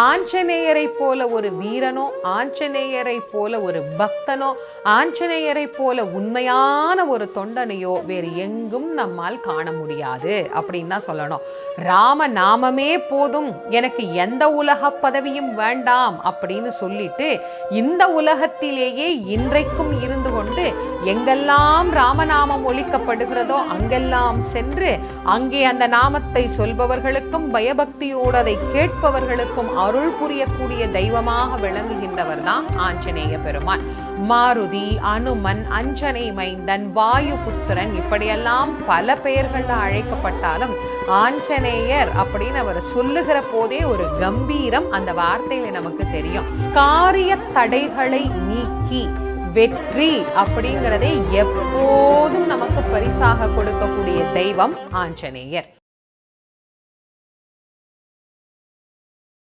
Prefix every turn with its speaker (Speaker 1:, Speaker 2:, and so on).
Speaker 1: ஆஞ்சநேயரை போல ஒரு வீரனோ, ஆஞ்சநேயரை போல ஒரு பக்தனோ, ஆஞ்சநேயரை போல உண்மையான ஒரு தொண்டனையோ வேறு எங்கும் நம்மால் காண முடியாது அப்படின்னு தான் சொல்லணும். ராம நாமமே போதும், எனக்கு எந்த உலக பதவியும் வேண்டாம் அப்படின்னு சொல்லிட்டு இந்த உலகத்திலேயே இன்றைக்கும் இருந்து கொண்டு எங்கெல்லாம் ராமநாமம் ஒலிக்கப்படுகிறதோ அங்கெல்லாம் சென்று அங்கே அந்த நாமத்தை சொல்பவர்களுக்கும் பயபக்தியோடு அதை கேட்பவர்களுக்கும் அருள் புரியக்கூடிய தெய்வமாக விளங்குகின்றவர் தான் ஆஞ்சநேய பெருமான். மாருதி, அனுமன், அஞ்சனை மைந்தன், வாயுபுத்திரன் இப்படியெல்லாம் பல பெயர்கள்ல அழைக்கப்பட்டாலும் ஆஞ்சநேயர் அப்படின்னு அவர் சொல்லுகிற போதே ஒரு கம்பீரம் அந்த வார்த்தையில நமக்கு தெரியும். காரிய தடைகளை நீக்கி வெற்றி அப்படிங்கிறதை எப்போதும் நமக்கு பரிசாக கொடுக்கக்கூடிய தெய்வம் ஆஞ்சநேயர்.